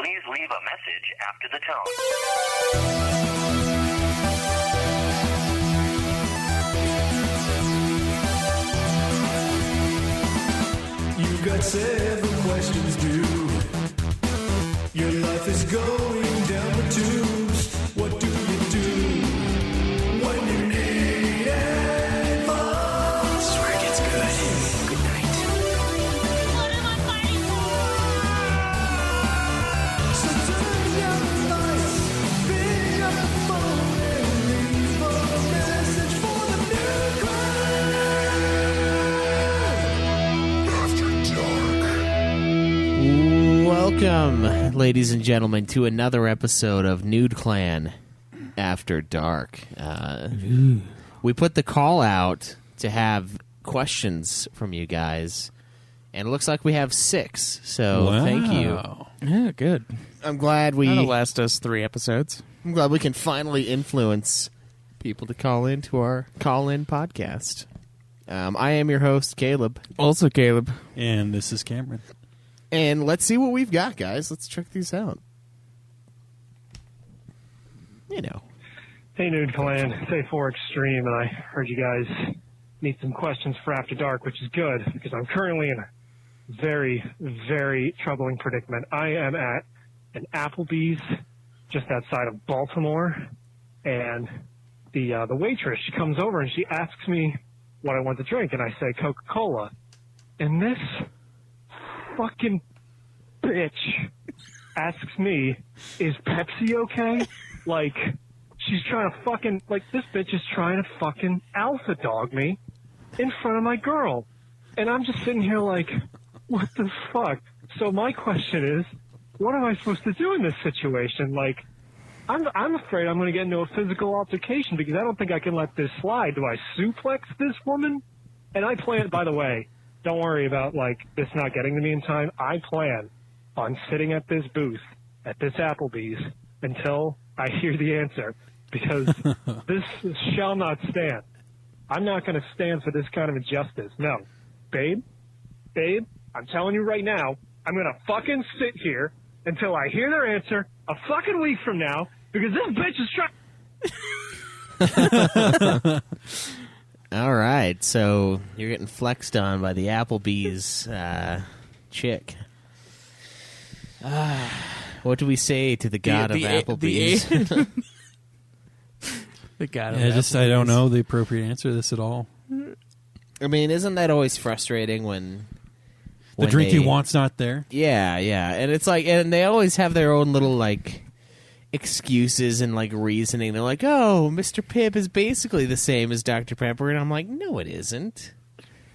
Please leave a message after the tone. You've got 7 questions due. Your life is going down the tubes. What do you do when you need advice? I swear it gets good. Good night. What am I fighting for? So turn down the lights, pick up the phone, and leave a message for the new crowd. Welcome, ladies and gentlemen, to another episode of Nude Clan After Dark. We put the call out to have questions from you guys, and it looks like we have 6, so thank you. Yeah, good. I'm glad That'll last us 3 episodes. I'm glad we can finally influence people to call into our call-in podcast. I am your host, Caleb. Also Caleb. And this is Cameron. And let's see what we've got, guys. Let's check these out. You know. Hey, Nude Clan. It's A4 Extreme, and I heard you guys need some questions for After Dark, which is good, because I'm currently in a very, very troubling predicament. I am at an Applebees just outside of Baltimore, and the waitress, she comes over and she asks me what I want to drink, and I say Coca-Cola. And this fucking bitch asks me, is Pepsi okay? Like, she's trying to fucking, like, this bitch is trying to fucking alpha dog me in front of my girl. And I'm just sitting here like, what the fuck? So my question is, what am I supposed to do in this situation? Like, I'm afraid I'm going to get into a physical altercation because I don't think I can let this slide. Do I suplex this woman? And I plan, by the way, don't worry about, like, this not getting to me in time. I plan on sitting at this booth at this Applebee's until I hear the answer, because this shall not stand. I'm not going to stand for this kind of injustice. No. Babe, I'm telling you right now, I'm going to fucking sit here until I hear their answer a fucking week from now, because this bitch is trying... All right, so you're getting flexed on by the Applebee's chick. What do we say to the god of Applebee's? The god of Applebee's. I don't know the appropriate answer to this at all. I mean, isn't that always frustrating when the drink you want's not there? Yeah, and it's like, and they always have their own little, like, excuses and, like, reasoning. They're like, oh, Mr. Pibb is basically the same as Dr. Pepper, and I'm like, no, it isn't.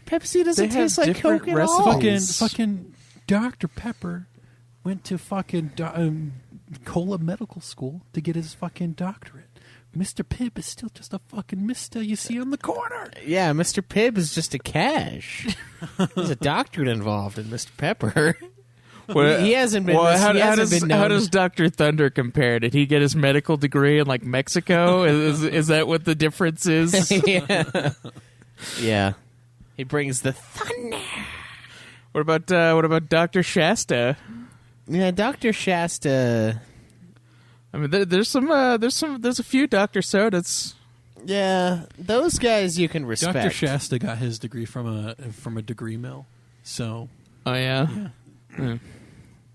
Pepsi doesn't taste like Coke at all. Fucking Dr. Pepper went to fucking Cola Medical School to get his fucking doctorate. Mr. Pibb is still just a fucking mister you see on the corner. Yeah, Mr. Pibb is just a cash. There's a doctorate involved in Mr. Pepper. Well, he hasn't been. Well, how does Dr. Thunder compare? Did he get his medical degree in, like, Mexico? Is that what the difference is? Yeah. He brings the thunder. What about Dr. Shasta? Yeah, Dr. Shasta. I mean, there's a few Dr. Sodas. Yeah, those guys you can respect. Dr. Shasta got his degree from a degree mill. So. Oh yeah.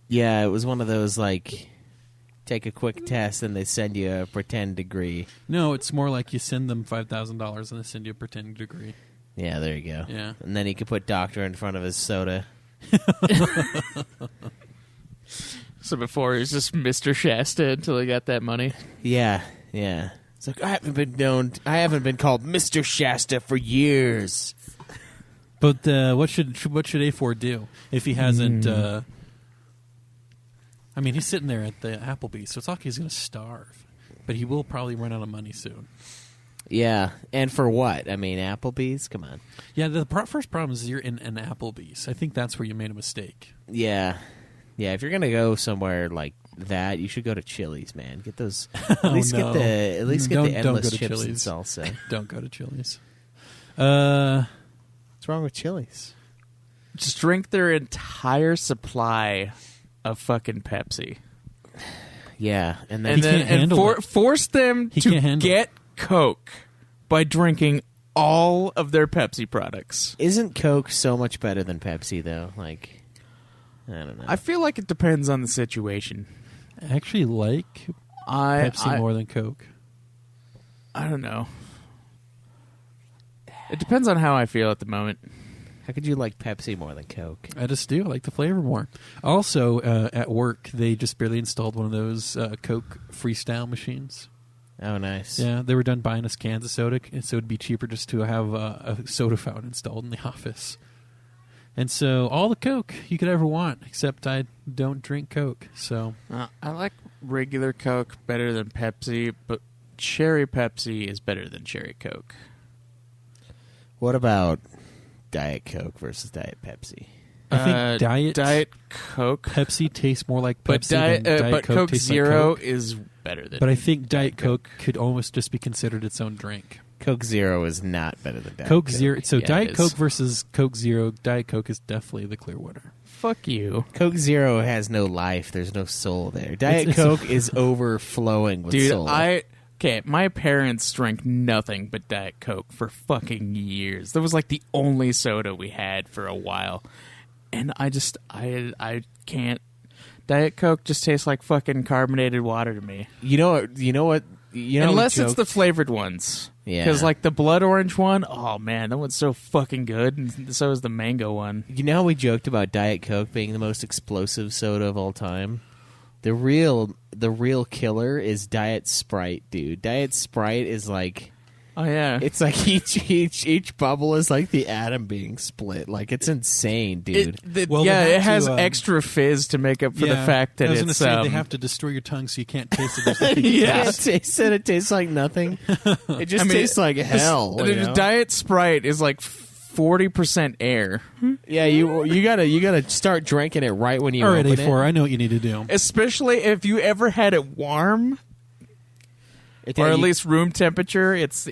Yeah, it was one of those, like, take a quick test and they send you a pretend degree. No, it's more like you send them $5,000 and they send you a pretend degree. Yeah, there you go. Yeah. And then he could put doctor in front of his soda. So before he was just Mr. Shasta until he got that money. Yeah. It's like, I haven't been called Mr. Shasta for years. But what should A4 do if he hasn't? I mean, he's sitting there at the Applebee's, so it's like he's going to starve. But he will probably run out of money soon. Yeah, and for what? I mean, Applebee's? Come on. Yeah, the first problem is you're in an Applebee's. I think that's where you made a mistake. Yeah, if you're going to go somewhere like that, you should go to Chili's, man. Get those. At least get the endless chips and salsa. Don't go to Chili's. What's wrong with Chili's? Just drink their entire supply of fucking Pepsi. Yeah, and then And then can't handle it. force them He to can't handle get Coke by drinking all of their Pepsi products. isn't Coke so much better than Pepsi though? Like, I don't know. I feel like it depends on the situation. I actually like Pepsi more than Coke. I don't know. It depends on how I feel at the moment. How could you like Pepsi more than Coke? I just do. I like the flavor more. Also, at work, they just barely installed one of those Coke Freestyle machines. Oh, nice. Yeah, they were done buying us cans of soda, and so it'd be cheaper just to have a soda fountain installed in the office. And so all the Coke you could ever want, except I don't drink Coke. So I like regular Coke better than Pepsi, but cherry Pepsi is better than cherry Coke. What about Diet Coke versus Diet Pepsi? I think Diet Coke, Pepsi tastes more like but Pepsi than Diet but Coke Coke tastes Zero like Coke. is better than. But I think Diet Coke could almost just be considered its own drink. Coke Zero is not better than Diet Coke Zero. So Yeah, it Diet is. Coke versus Coke Zero. Diet Coke is definitely the clear winner. Fuck you, Coke Zero has no life. There's no soul there. Diet It's- Coke is overflowing with dude. soul. My parents drank nothing but Diet Coke for fucking years. That was like the only soda we had for a while, and I can't. Diet Coke just tastes like fucking carbonated water to me. You know what? Unless we it's joked- the flavored ones. Yeah. Because like the blood orange one, oh man, that one's so fucking good. And so is the mango one. You know how we joked about Diet Coke being the most explosive soda of all time? The real killer is Diet Sprite, dude. Diet Sprite is like, Oh yeah. it's like each bubble is like the atom being split. Like, it's insane, dude. Well, they have it has to, extra fizz to make up for the fact that I was it's. gonna say they have to destroy your tongue so you can't taste it. There's nothing You to can't taste. taste it. It tastes like nothing. It just tastes like hell. The you know? Diet Sprite is like 40% air. Yeah, you gotta start drinking it right when you All right, open A4, it. I know what you need to do. Especially if you ever had it warm or at least room temperature. It's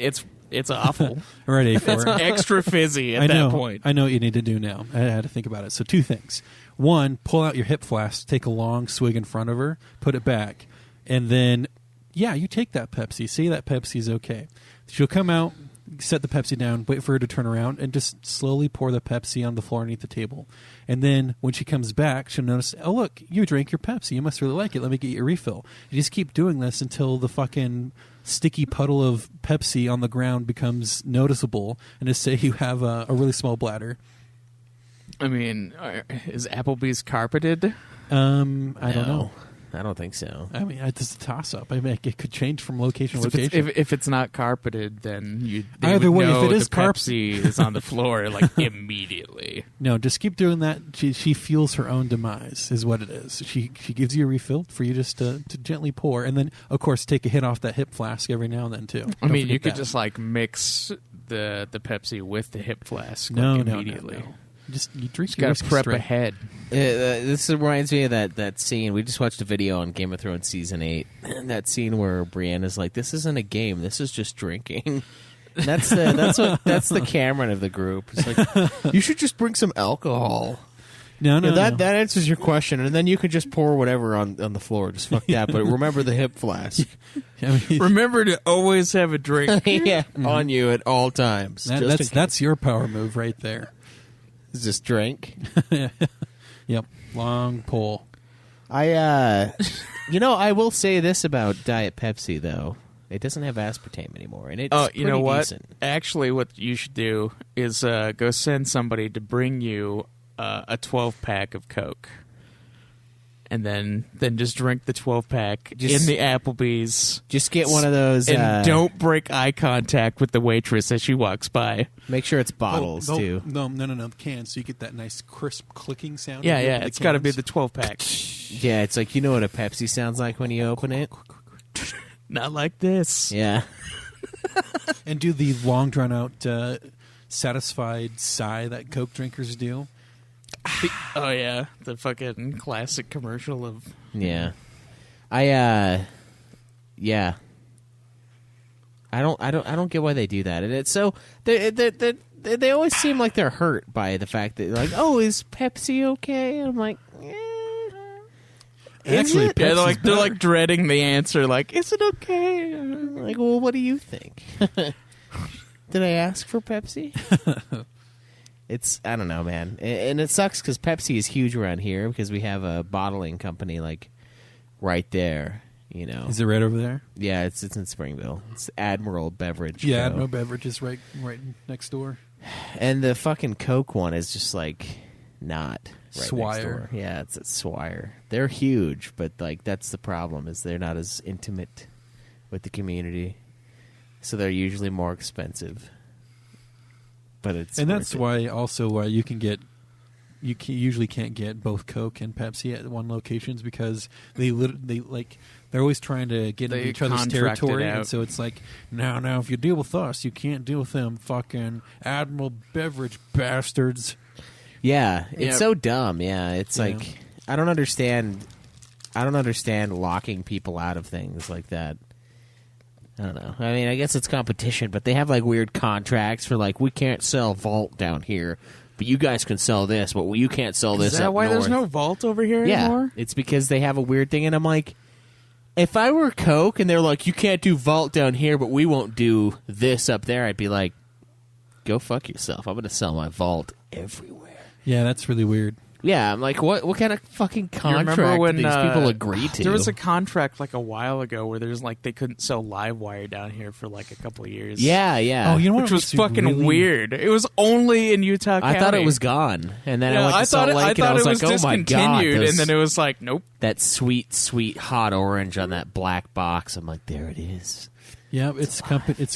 awful. All right, It's A4. extra fizzy at I know. that point. I know what you need to do now. I had to think about it. So two things. One, pull out your Hip Flask, take a long swig in front of her, put it back, and then, yeah, you take that Pepsi. See that Pepsi's okay. She'll come out, set the Pepsi down, wait for her to turn around, and just slowly pour the Pepsi on the floor underneath the table. And then when she comes back, she'll notice, oh, look, you drank your Pepsi. You must really like it. Let me get you a refill. You just keep doing this until the fucking sticky puddle of Pepsi on the ground becomes noticeable, and just say you have a really small bladder. I mean, is Applebee's carpeted? I don't know. I don't think so. I mean, it's a toss-up. I mean, it could change from location to If it's, location. if it's not carpeted, then they Either would way, if know it is the Pepsi is on the floor like immediately. No, just keep doing that. She feels her own demise, is what it is. She gives you a refill for you just to gently pour, and then of course take a hit off that Hip Flask every now and then too. I Don't mean, you forget could that. just like mix the Pepsi with the Hip Flask no, like, no, immediately. no. Just you drink. Just your got whiskey to prep straight. ahead. This reminds me of that scene. We just watched a video on Game of Thrones season 8. That scene where Brienne's like, "This isn't a game. This is just drinking." And that's the Cameron of the group. It's like, you should just bring some alcohol. No, no, that no. answers your question, and then you can just pour whatever on the floor. Just fuck that. But remember the Hip Flask. I mean, Remember to always have a drink. Yeah, on you at all times. that's your power move right there. Just drink. Yep, long pull. I will say this about Diet Pepsi though. It doesn't have aspartame anymore, and it's Oh, you know pretty what? decent. Actually, what you should do is go send somebody to bring you a 12-pack of Coke, and then just drink the 12-pack in Just- the Applebee's. Just get one of those, And don't break eye contact with the waitress as she walks by. make sure it's bottles Oh, too. No, the cans, so you get that nice crisp clicking sound. Yeah, when you yeah, open the it's got to be cans. the 12-pack. Yeah, it's like, you know what a Pepsi sounds like when you open it. Not like this. Yeah, And do the long drawn out satisfied sigh that Coke drinkers do. Oh yeah, the fucking classic commercial of. yeah. Yeah. I don't get why they do that, and it's so they always seem like they're hurt by the fact that, like, oh, is Pepsi okay? I'm like, Actually, it? Yeah, Pepsi's they're better. like dreading the answer. Like, is it okay? Like, well, what do you think? Did I ask for Pepsi? I don't know, man. And it sucks because Pepsi is huge around here because we have a bottling company, like, right there, you know. Is it right over there? Yeah, it's in Springville. It's Admiral Beverage. Yeah, Co. Admiral Beverage is right next door. And the fucking Coke one is just, like, not right next Swire. door. Yeah, it's at Swire. They're huge, but, like, that's the problem is they're not as intimate with the community. So they're usually more expensive. But it's And that's worth it. why also you usually can't get both Coke and Pepsi at one locations because they're always trying to get They into each other's contract it territory, out. and so it's like now if you deal with us, you can't deal with them fucking Admiral Beverage bastards. Yeah, it's Yeah. so dumb. Yeah, it's Yeah. like I don't understand locking people out of things like that. I don't know. I mean, I guess it's competition, but they have like weird contracts for like we can't sell Vault down here, but you guys can sell this, but you can't sell this. Is that up why there's north. no vault over here Yeah, anymore? it's because they have a weird thing, and I'm like, if I were Coke and they're like, you can't do Vault down here, but we won't do this up there, I'd be like, go fuck yourself. I'm going to sell my Vault everywhere. Yeah, that's really weird. Yeah, I'm like, what kind of fucking You contract remember when do these people agree to? There was a contract like a while ago where there's like they couldn't sell Livewire down here for like a couple of years. yeah. Oh, you know what? Which was fucking weird. It was only in Utah County. I thought it was gone, and then I went to Salt Lake, and I was like, "Oh my god!" discontinued, those- and then it was like, nope. that sweet, sweet hot orange on that black box. I'm like, there it is. Yeah, it's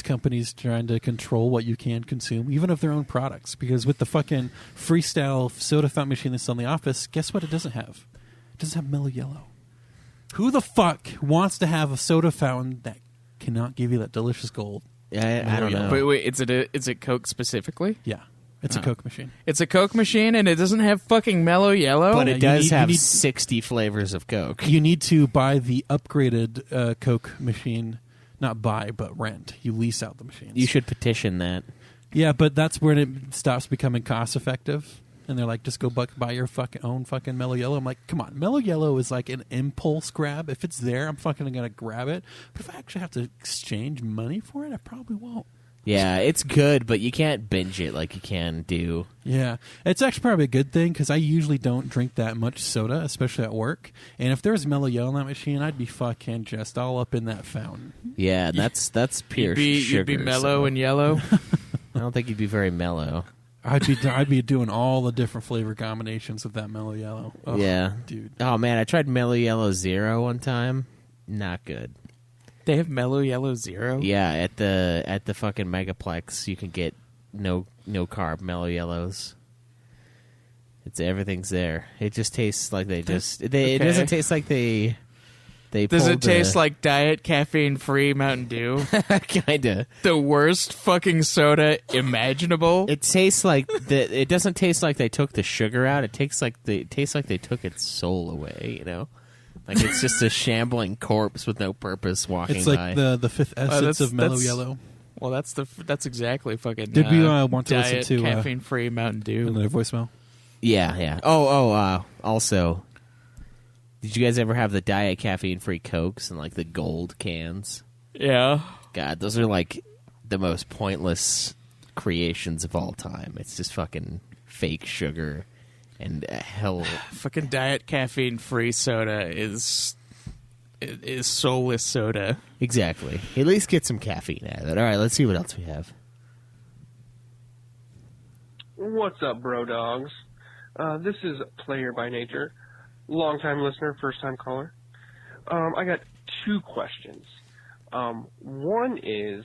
companies trying to control what you can consume, even of their own products. Because with the fucking freestyle soda fountain machine that's on the office, guess what? It doesn't have. It doesn't have Mellow Yellow. Who the fuck wants to have a soda fountain that cannot give you that delicious gold? I don't know. Wait, is it Coke specifically? Yeah, it's a Coke machine. It's a Coke machine, and it doesn't have fucking Mellow Yellow. But Yeah, it you does need- you have need- 60 flavors of Coke. You need to buy the upgraded Coke machine. Not buy, but rent. You lease out the machines. You should petition that. Yeah, but that's when it stops becoming cost effective. And they're like, just go buy your own fucking Mellow Yellow. I'm like, come on. Mellow Yellow is like an impulse grab. If it's there, I'm fucking going to grab it. But if I actually have to exchange money for it, I probably won't. Yeah, it's good, but you can't binge it like you can do. Yeah. It's actually probably a good thing because I usually don't drink that much soda, especially at work. And if there was Mellow Yellow in that machine, I'd be fucking just all up in that fountain. Yeah, that's pure sugar. You'd be mellow so and yellow. I don't think you'd be very mellow. I'd be doing all the different flavor combinations of that Mellow Yellow. Ugh, Yeah. dude. Oh, man, I tried Mellow Yellow Zero one time. Not good. They have Mellow Yellow Zero. Yeah, at the fucking Megaplex, you can get no carb Mellow Yellows. Everything's there. It just tastes like It okay. doesn't taste like they. Does it taste like diet caffeine free Mountain Dew? kinda? The worst fucking soda imaginable. It tastes like it doesn't taste like they took the sugar out. It tastes like they took its soul away. You know, like it's just a shambling corpse with no purpose walking It's by. like the fifth essence of Mellow that's- Yellow. Well, that's exactly fucking. Did we want to diet listen to caffeine free Mountain Dew? another voicemail? Yeah. Also, did you guys ever have the diet caffeine-free Cokes and like the gold cans? Yeah. God, those are like the most pointless creations of all time. It's just fucking fake sugar and hell. Fucking diet caffeine free soda is soulless soda. Exactly. At least get some caffeine out of it. All right, let's see what else we have. What's up, bro dogs? This is Player by Nature. Long-time listener, first-time caller. I got two questions. One is,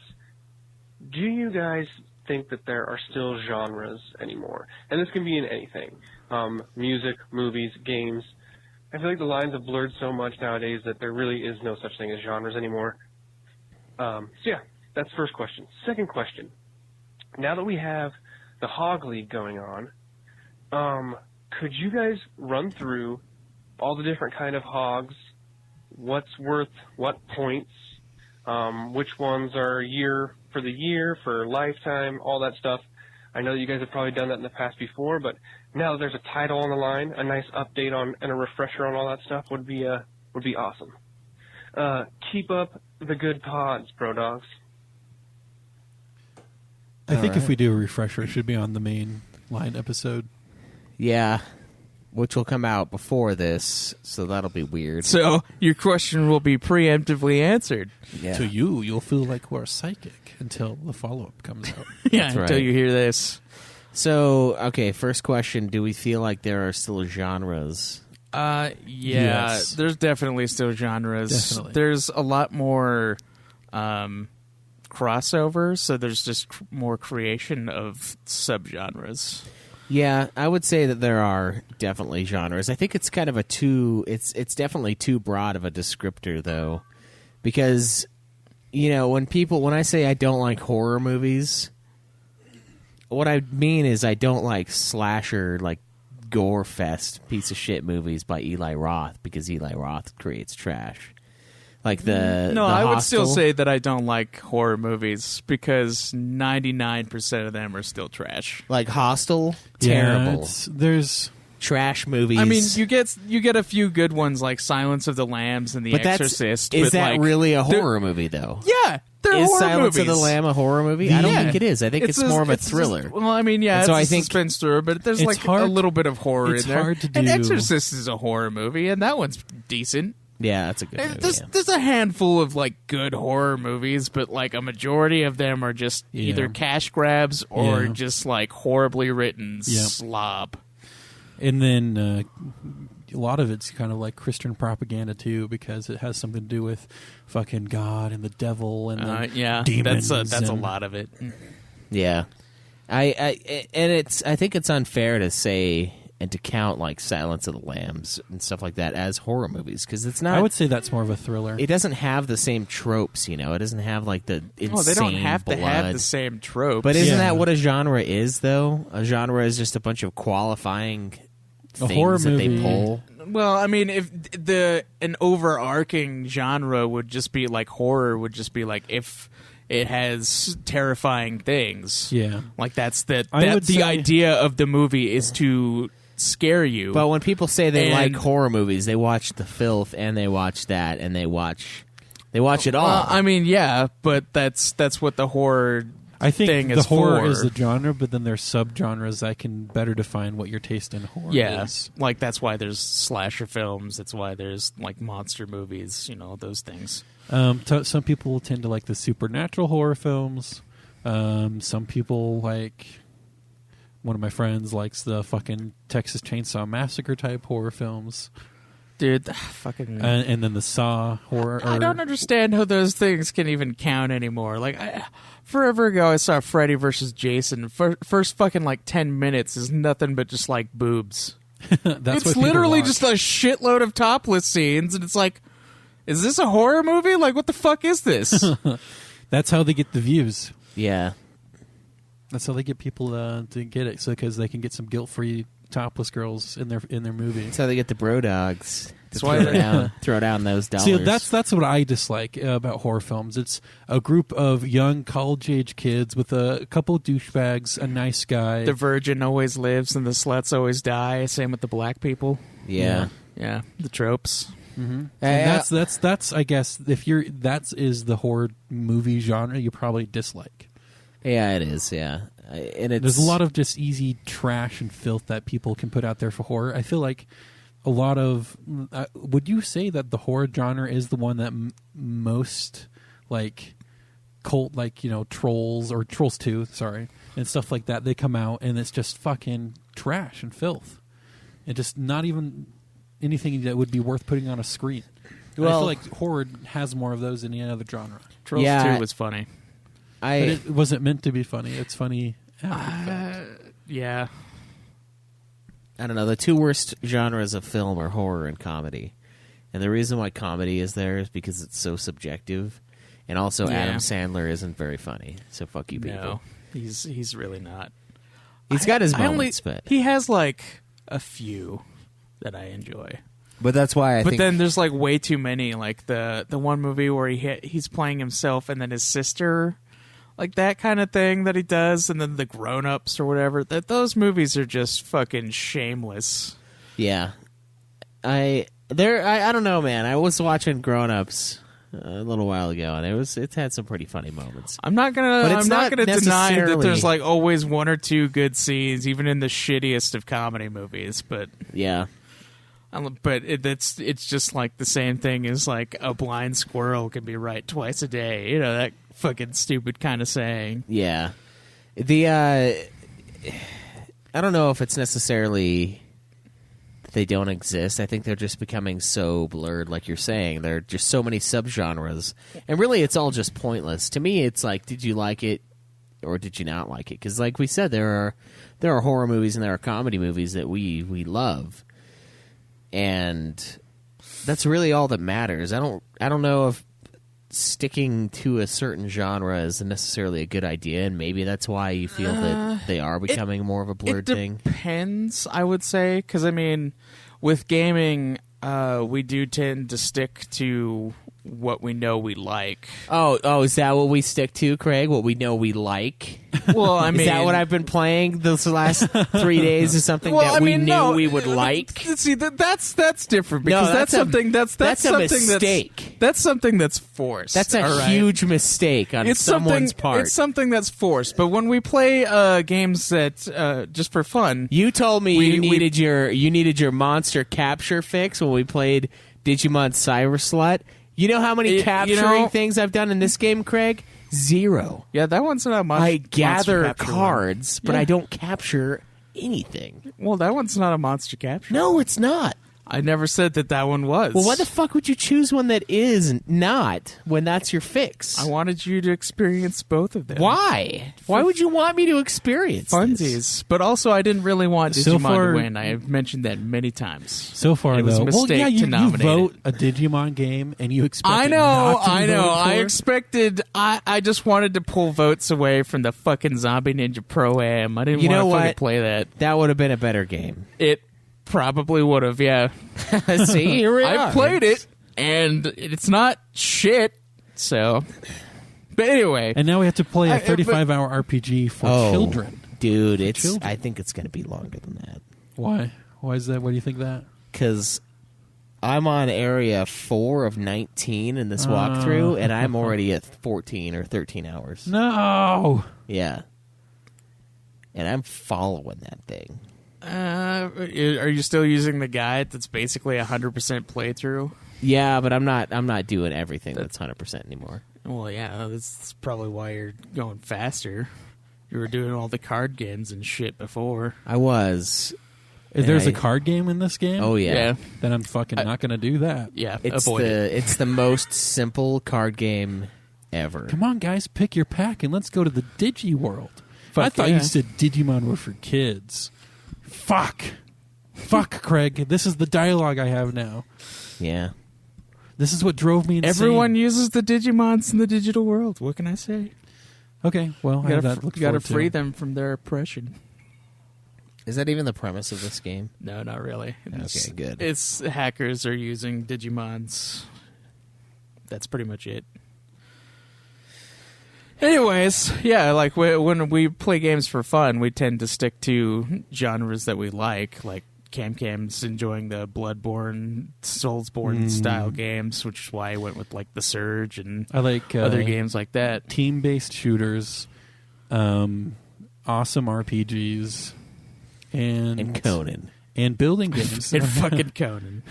do you guys think that there are still genres anymore? And this can be in anything. Music, movies, games. I feel like the lines have blurred so much nowadays that there really is no such thing as genres anymore. So yeah, that's the first question. Second question. Now that we have the Hog League going on, could you guys run through all the different kind of hogs, what's worth what points, which ones are year, for lifetime, all that stuff? I know you guys have probably done that in the past before, but now that there's a title on the line, a nice update on and a refresher on all that stuff would be would be awesome. Keep up the good pods, bro dogs. I think if right. we do a refresher, it should be on the main line episode. Yeah, which will come out before this, so that'll be weird. So your question will be preemptively answered. Yeah. To you, you'll feel like we're psychic until the follow-up comes out. Yeah, That's until right. you hear this. So, okay, first question. Do we feel like there are still genres? Yeah, Yes. there's definitely still genres. Definitely. There's a lot more crossover, so there's just more creation of subgenres. Yeah, I would say that there are definitely genres. I think it's kind of it's definitely too broad of a descriptor, though, because, when I say I don't like horror movies, what I mean is I don't like slasher, like gore fest piece of shit movies by Eli Roth, because Eli Roth creates trash. Like I would still Hostel. say that I don't like horror movies because 99% of them are still trash. Like Hostel, Yeah, terrible. there's Trash movies. I mean, you get a few good ones like Silence of the Lambs and The but Exorcist. is but that like, really a they're- horror movie, though? Yeah, they're Is horror Silence movies. of the Lamb a horror movie? I don't Yeah. think it is. I think it's more of a thriller. Well, I mean, yeah, And it's so a I think suspense thriller, but there's it's like a hard- little bit of horror it's in there. hard to And do- Exorcist is a horror movie, and that one's decent. Yeah, that's a good movie. There's, yeah. there's a handful of like good horror movies, but like a majority of them are just Yeah. either cash grabs or Yeah. just like horribly written Yep. slob. And then a lot of it's kind of like Christian propaganda too, because it has something to do with fucking God and the devil and the Yeah, demons. that's a and- lot of it. Yeah, I think it's unfair to say and to count like Silence of the Lambs and stuff like that as horror movies, because it's not. I would say that's more of a thriller. It doesn't have the same tropes, It doesn't have like the insane Oh, they don't have blood. to have the same tropes. But isn't Yeah. that what a genre is, though? A genre is just a bunch of qualifying A things horror that they movie- pull. Well, I mean, if an overarching genre would just be like horror, would just be like if it has terrifying things. Yeah. Like I the would say- idea of the movie is to scare you. But when people say they And- like horror movies, they watch The Filth and they watch that and they watch it all. I mean, yeah, but that's what the horror I think thing the is horror for. is the genre, but then there's subgenres that can better define what your taste in horror Yeah, is. like that's why there's slasher films. That's why there's like monster movies. Those things. Some people tend to like the supernatural horror films. Some people like. One of my friends likes the fucking Texas Chainsaw Massacre type horror films, Dude, fucking. and then the Saw horror. I don't understand how those things can even count anymore. Like, forever ago, I saw Freddy versus Jason. First fucking like 10 minutes is nothing but just like boobs. That's what It's people literally watch. just a shitload of topless scenes, and it's like, is this a horror movie? Like, what the fuck is this? That's how they get the views. yeah. That's how they get people to get it, so because they can get some guilt-free topless girls in their movie. That's how they get the bro dogs. That's why they- throw down those dollars. See, that's what I dislike about horror films. It's a group of young college-age kids with a couple douchebags, a nice guy. The virgin always lives and the sluts always die. Same with the black people. yeah. Yeah, the tropes. And that's I guess if you're is the horror movie genre you probably dislike. Yeah, it is. Yeah, and it's There's a lot of just easy trash and filth that people can put out there for horror. I feel like a lot of would you say that the horror genre is the one that most like cult, like Trolls or Trolls 2, sorry, and stuff like that, they come out and it's just fucking trash and filth and just not even anything that would be worth putting on a screen. And I Well- feel like horror has more of those than any other genre. Trolls Yeah, 2 was funny. But it wasn't meant to be funny. It's funny after the fact. Yeah. I don't know. The two worst genres of film are horror and comedy. And the reason why comedy is there is because it's so subjective. And also, Yeah. Adam Sandler isn't very funny. So fuck you, people. No, he's really not. He's got his I only- moments, but he has like a few that I enjoy. that's why I But think. then there's like way too many. Like the one movie where he's playing himself and then his sister, like that kind of thing that he does, and then the Grown Ups or whatever. Those movies are just fucking shameless. yeah, I I don't know, man. I was watching Grown Ups a little while ago, and it's had some pretty funny moments. I'm not gonna But it's not deny that necessarily- there's like always one or two good scenes, even in the shittiest of comedy movies. But Yeah. it's just like the same thing as like a blind squirrel can be right twice a day. You know, that fucking stupid kind of saying. Yeah. I don't know if it's necessarily that they don't exist. I think they're just becoming so blurred, like you're saying. There are just so many subgenres. And really, it's all just pointless. To me, it's like, did you like it or did you not like it? Because like we said, there are horror movies and there are comedy movies that we love. And that's really all that matters. I don't know if sticking to a certain genre is necessarily a good idea, and maybe that's why you feel that they are becoming more of a blurred thing. It depends, I would say, because I mean, with gaming, we do tend to stick to what we know we like. Oh, is that what we stick to, Craig? What we know we like? Well, I mean, Is that what I've been playing this last 3 days? Is something that we knew we would like? See, that's different No, because that's a- something that's that's a something mistake. That's something that's forced. That's a all right? huge mistake on someone's part. It's something that's forced. But when we play games that just for fun, You told me We- you needed your monster capture fix when we played Digimon Cyber Slut. You know how many capturing things I've done in this game, Craig? 0. yeah, that one's not much. I gather monster capture one. cards, but Yeah. I don't capture anything. Well, that one's not a monster capture. No, it's not. I never said that one was. Well, why the fuck would you choose one that is not when that's your fix? I wanted you to experience both of them. Why? Why would you want me to experience this? Funsies. But also, I didn't really want Digimon So far- to win. I have mentioned that many times. So far, It was a though, mistake well, yeah, to you nominate vote it. a Digimon game, and you expect. I it know, not to be I know. voted I for? expected. I just wanted to pull votes away from the fucking Zombie Ninja Pro-Am. I didn't You know want to fucking what? play that. That would have been a better game. It probably would have. Yeah, See, here we I are. played it, and it's not shit. So, but anyway, And now we have to play a but- 35-hour RPG for Oh, children. dude, children. I think it's going to be longer than that. Why? Why is that? Why do you think that? Because I'm on area 4 of 19 in this walkthrough, and I'm already at 14 or 13 hours. No. Yeah. And I'm following that thing. are you still using the guide that's basically 100% playthrough? Yeah, but I'm not doing everything that's 100% anymore. Well, yeah, that's probably why you're going faster. You were doing all the card games and shit before. I was. There's I- a card game in this game. Oh yeah. Then I'm fucking not going to do that. Yeah, It's avoid it. it's the most simple card game ever. Come on, guys, pick your pack and let's go to the Digi world. Fuck I thought yeah. you said Digimon were for kids. Fuck, Craig. This is the dialogue I have now. Yeah. This is what drove me insane. Everyone uses the Digimons in the digital world. What can I say? Okay, well, I You have gotta, that. Look you gotta forward to. free them from their oppression. Is that even the premise of this game? No, not really. Okay, good. It's hackers are using Digimons. That's pretty much it. Anyways, yeah, like when we play games for fun, we tend to stick to genres that we like Cam's enjoying the Bloodborne, Soulsborne style games, which is why I went with like The Surge and I like other games like that. team-based shooters, awesome RPGs, And Conan. and building games. And fucking Conan.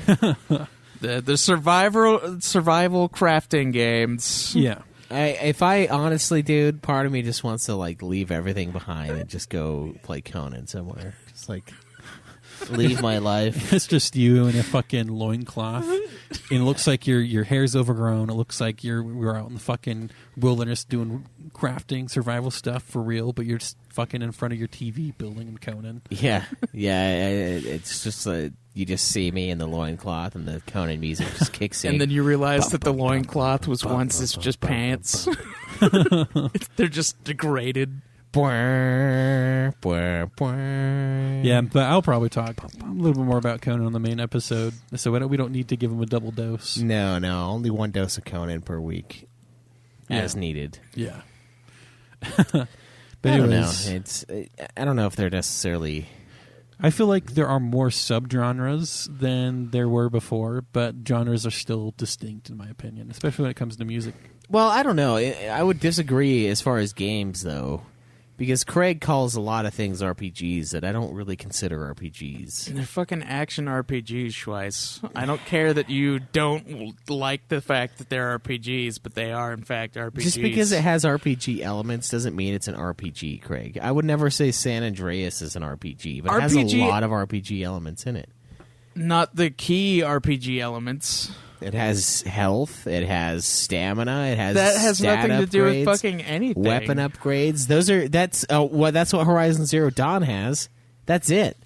The survival crafting games. Yeah. If I honestly, dude, part of me just wants to like leave everything behind and just go play Conan somewhere. Just like leave my life. It's just you in a fucking loincloth. And it looks like your hair's overgrown. It looks like we're out in the fucking wilderness doing crafting, survival stuff for real, but you're just fucking in front of your TV building Conan. Yeah. It's just you just see me in the loincloth and the Conan music just kicks in. And then you realize that the loincloth was once just pants. They're just degraded. Yeah. Yeah, but I'll probably talk a little bit more about Conan on the main episode, so we don't need to give him a double dose. No, only one dose of Conan per week, as needed. Yeah. But I don't know. anyways, I don't know if they're necessarily I feel like there are more subgenres than there were before, but genres are still distinct, in my opinion, especially when it comes to music. Well, I don't know. I would disagree as far as games, though, because Craig calls a lot of things RPGs that I don't really consider RPGs. They're fucking action RPGs, Schweiss. I don't care that you don't like the fact that they're RPGs, but they are, in fact, RPGs. Just because it has RPG elements doesn't mean it's an RPG, Craig. I would never say San Andreas is an RPG, but it has a lot of RPG elements in it. Not the key RPG elements. It has health. It has stamina. It has that has stat nothing to do with upgrades, fucking anything. Weapon upgrades. That's what Horizon Zero Dawn has. That's it.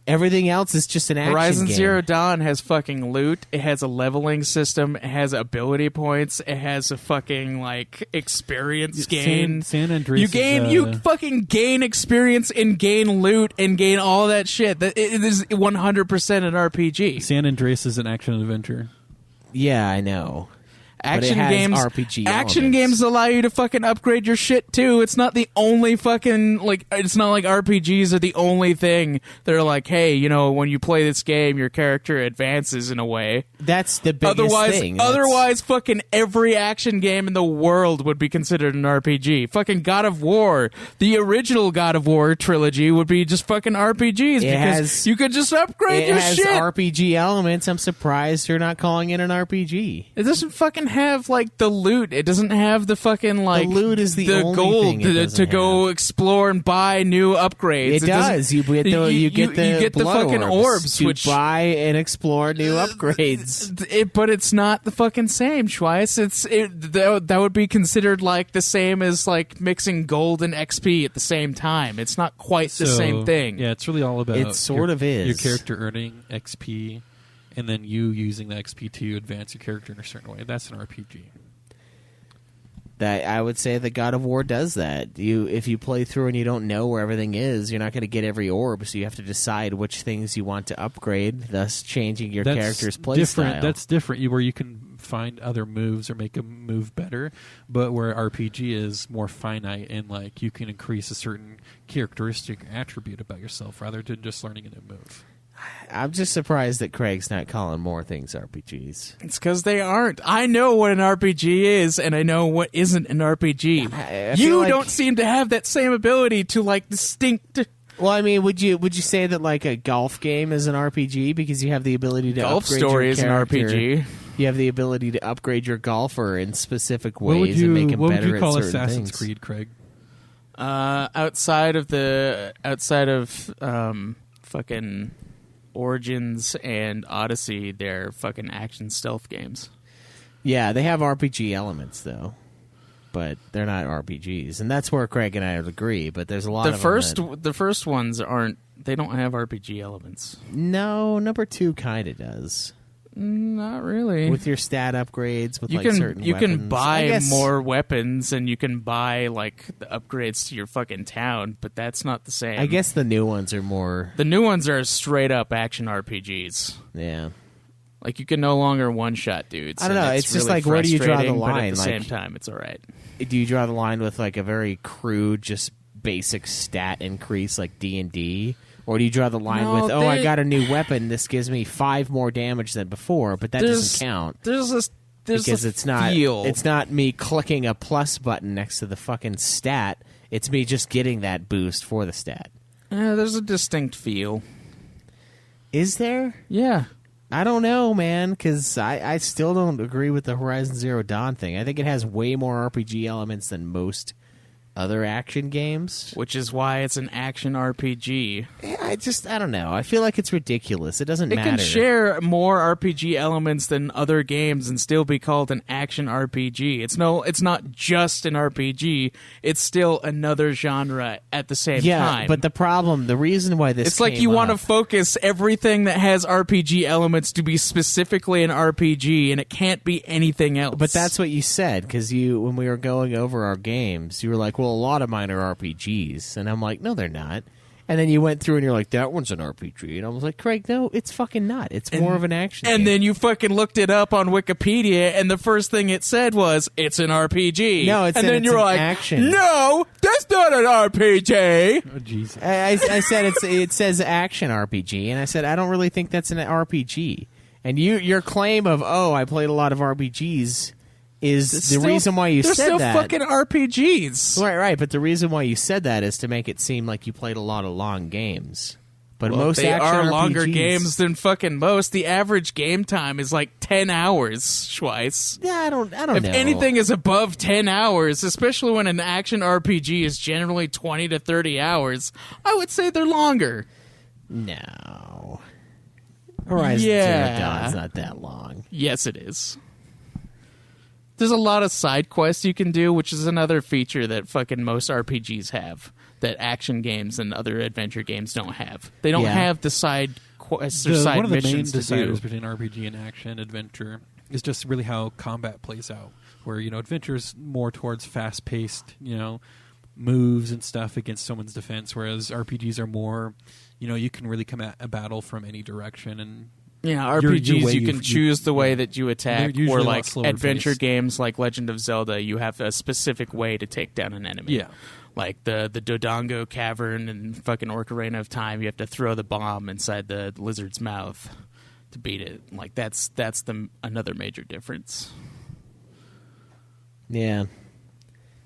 Everything else is just an action Horizon game. Zero Dawn has fucking loot. It has a leveling system. It has ability points. It has a fucking experience gain. San Andreas. You fucking gain experience and gain loot and gain all that shit. It is 100% an RPG. San Andreas is an action adventure. Yeah, I know. Action but it has games, RPG action elements. games allow you to fucking upgrade your shit too. It's not the only fucking it's not like RPGs are the only thing. They're like, hey, when you play this game, your character advances in a way. That's the biggest thing. Otherwise, fucking every action game in the world would be considered an RPG. Fucking God of War, the original God of War trilogy would be just fucking RPGs because you could just upgrade your shit. It has RPG elements. I'm surprised you're not calling it an RPG. It doesn't fucking have the loot. It doesn't have the fucking the loot is the only gold thing it doesn't to go explore and buy new upgrades. It does. You get the blood fucking orbs to which buy and explore new upgrades. But it's not the fucking same, Schweiss. That would be considered the same as mixing gold and XP at the same time. It's not quite the same thing. Yeah, it's really all about it sort of is. Your character earning XP and then you using the XP to advance your character in a certain way. That's an RPG. That I would say that God of War does that. If you play through and you don't know where everything is, you're not going to get every orb, so you have to decide which things you want to upgrade, thus changing your character's playstyle. That's different, where you can find other moves or make a move better, but where RPG is more finite and you can increase a certain characteristic or attribute about yourself rather than just learning a new move. I'm just surprised that Craig's not calling more things RPGs. It's because they aren't. I know what an RPG is, and I know what isn't an RPG. You don't seem to have that same ability to distinct. Well, I mean, would you say that a golf game is an RPG because you have the ability to Golf upgrade Story your is an character? RPG. You have the ability to upgrade your golfer in specific ways and make him better at certain things. What would you call Assassin's Creed, Craig? Outside of fucking Origins and Odyssey, they're fucking action stealth games. Yeah, they have RPG elements though, but they're not RPGs, and that's where Craig and I would agree. But there's a lot of the first ones aren't. They don't have RPG elements. No, number 2 kind of does. Not really. With your stat upgrades, with weapons. certain You weapons. can buy more weapons, and you can buy the upgrades to your fucking town, but that's not the same. I guess the new ones are more. The new ones are straight up action RPGs. Yeah. You can no longer one-shot dudes. I don't know. It's just really where do you draw the frustrating, but line? at the same time, it's all right. Do you draw the line with a very crude, just basic stat increase like D&D? Or do you draw the line with, I got a new weapon, this gives me 5 more damage than before, but that doesn't count. Because it's not me clicking a plus button next to the fucking stat. It's me just getting that boost for the stat. There's a distinct feel. Is there? Yeah. I don't know, man, because I still don't agree with the Horizon Zero Dawn thing. I think it has way more RPG elements than most other action games. Which is why it's an action RPG. I don't know. I feel like it's ridiculous. It doesn't matter. It can share more RPG elements than other games and still be called an action RPG. It's not just an RPG. It's still another genre at the same time. Yeah, but the reason why this it's like you want to focus everything that has RPG elements to be specifically an RPG, and it can't be anything else. But that's what you said, because when we were going over our games, you were like, well, a lot of mine are RPGs. And I'm like, no, they're not. And then you went through and you're like, that one's an RPG. And I was like, Craig, no, it's fucking not. It's more of an action And game. then you fucking looked it up on Wikipedia, and the first thing it said was, it's an RPG. No, it and said then it's you were an like, action. no, that's not an RPG. Oh, Jesus. I said it says action RPG, and I said I don't really think that's an RPG. And your claim of I played a lot of RPGs is the reason why you they're said still that. fucking RPGs. Right. But the reason why you said that is to make it seem like you played a lot of long games. But Well, most they action are RPGs, longer games than fucking most. The average game time is like 10 hours, Schweiss. Yeah, I don't If know. anything is above 10 hours, especially when an action RPG is generally 20 to 30 hours, I would say they're longer. No. Horizon Yeah. Zero Dawn's not that long. Yes, it is. There's a lot of side quests you can do, which is another feature that fucking most RPGs have that action games and other adventure games don't have. They don't Yeah. have the side quests or side One of the main missions to do. deciders between RPG and action adventure is just really how combat plays out. Where adventure's more towards fast-paced, moves and stuff against someone's defense, whereas RPGs are more, you can really come at a battle from any direction and. Yeah, Your RPGs, way you can choose the way that you attack, They're usually or a lot like slower adventure paced. games like Legend of Zelda, you have a specific way to take down an enemy. Yeah. Like the Dodongo Cavern and fucking Ocarina of Time, you have to throw the bomb inside the lizard's mouth to beat it. Like that's another major difference. Yeah.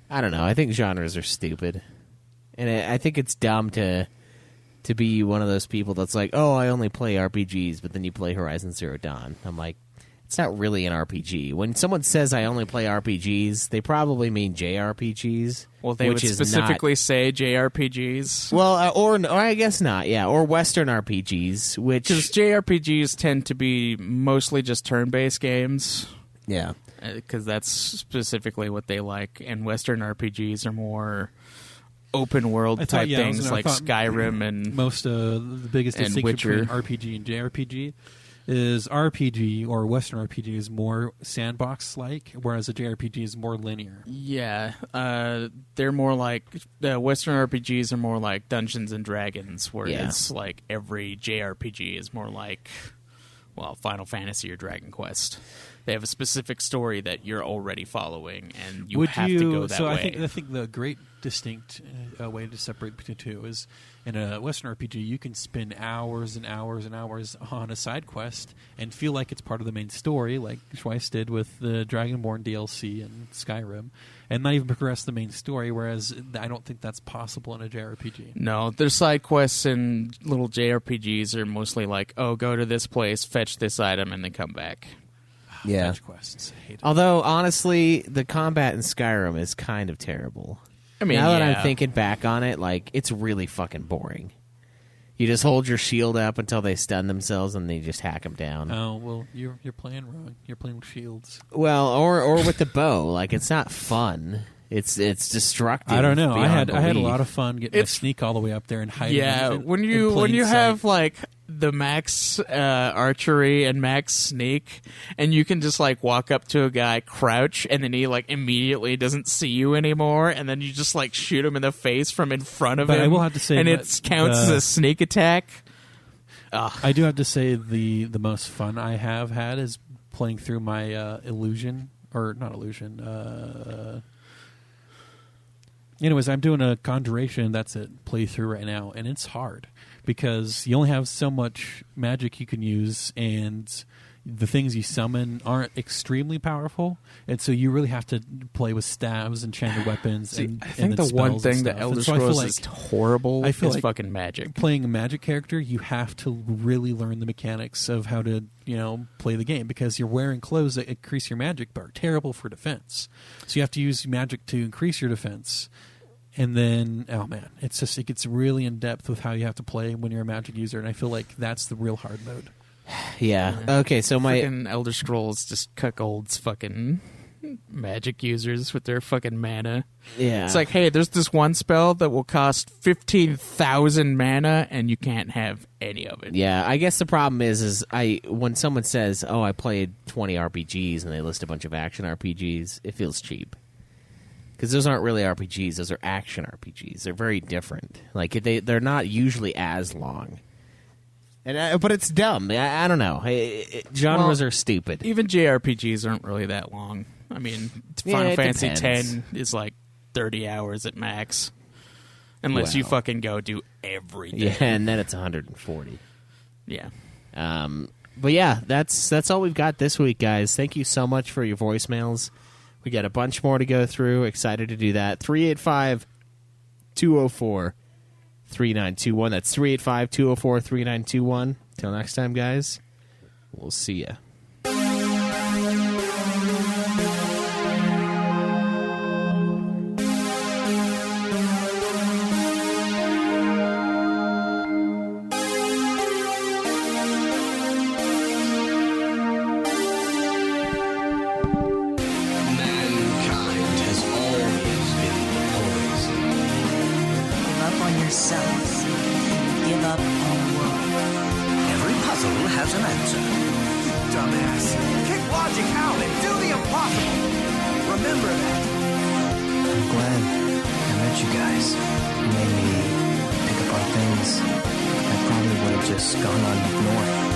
I don't know. I think genres are stupid. And I think it's dumb to be one of those people that's like, I only play RPGs, but then you play Horizon Zero Dawn. I'm like, it's not really an RPG. When someone says I only play RPGs, they probably mean JRPGs. Well, they which would is specifically say JRPGs. Well, or I guess not, yeah. Or Western RPGs, which... Because JRPGs tend to be mostly just turn-based games. Yeah. Because that's specifically what they like. And Western RPGs are more open world type things like Skyrim and most the biggest and distinction Witcher. between RPG and JRPG is RPG or Western RPG is more sandbox like, whereas a JRPG is more linear. yeah, they're more like Western RPGs are more like Dungeons and Dragons, whereas like every JRPG is more like Final Fantasy or Dragon Quest. They have a specific story that you're already following, and you have to go that way. I think the great distinct way to separate between the two is in a Western RPG, you can spend hours and hours and hours on a side quest and feel like it's part of the main story, like Schweiss did with the Dragonborn DLC and Skyrim, and not even progress the main story, whereas I don't think that's possible in a JRPG. No, their side quests in little JRPGs are mostly like, go to this place, fetch this item, and then come back. Yeah. Fetch quests. I hate it. Although, honestly, the combat in Skyrim is kind of terrible. I mean, now that yeah. I'm thinking back on it, it's really fucking boring. You just hold your shield up until they stun themselves, and they just hack them down. Oh, well, you're playing wrong. You're playing with shields. Well, or with the bow. It's not fun. It's destructive. I don't know. I had beyond a belief. lot of fun getting a sneak all the way up there and hiding. Yeah, in when plain you sight. have like the max archery and max sneak, and you can just walk up to a guy, crouch, and then he immediately doesn't see you anymore, and then you just shoot him in the face from in front of But him. I will have to say and that it counts as a sneak attack. I do have to say the most fun I have had is playing through my illusion or not illusion. Anyways, I'm doing a Conjuration, that's it, playthrough right now, and it's hard because you only have so much magic you can use, and the things you summon aren't extremely powerful, and so you really have to play with staves, enchanted weapons, and I think then the one spells and thing that stuff. Elder And so I feel Scrolls like is horrible I feel is like fucking magic. playing a magic character, you have to really learn the mechanics of how to, play the game because you're wearing clothes that increase your magic but are terrible for defense. So you have to use magic to increase your defense. And then, oh man, it gets really in depth with how you have to play when you're a magic user, and I feel like that's the real hard mode. Yeah. Okay, so my... Fucking Elder Scrolls just cuckolds fucking magic users with their fucking mana. Yeah. It's like, hey, there's this one spell that will cost 15,000 mana, and you can't have any of it. Yeah, I guess the problem is when someone says, I played 20 RPGs, and they list a bunch of action RPGs, it feels cheap. because those aren't really RPGs; those are action RPGs. They're very different. Like they're not usually as long. And but it's dumb. I don't know. Genres are stupid. Even JRPGs aren't really that long. I mean, Final Fantasy X is like 30 hours at max. Unless you fucking go do everything. Yeah, and then it's 140. Yeah. But yeah, that's all we've got this week, guys. Thank you so much for your voicemails. We got a bunch more to go through. Excited to do that. 385-204-3921. That's 385-204-3921. Till next time, guys. We'll see ya. Give up on work. Every puzzle has an answer. Dumbass. Kick logic out and do the impossible. Remember that. I'm glad I met you guys. You made me pick up on things I probably would have just gone on ignoring.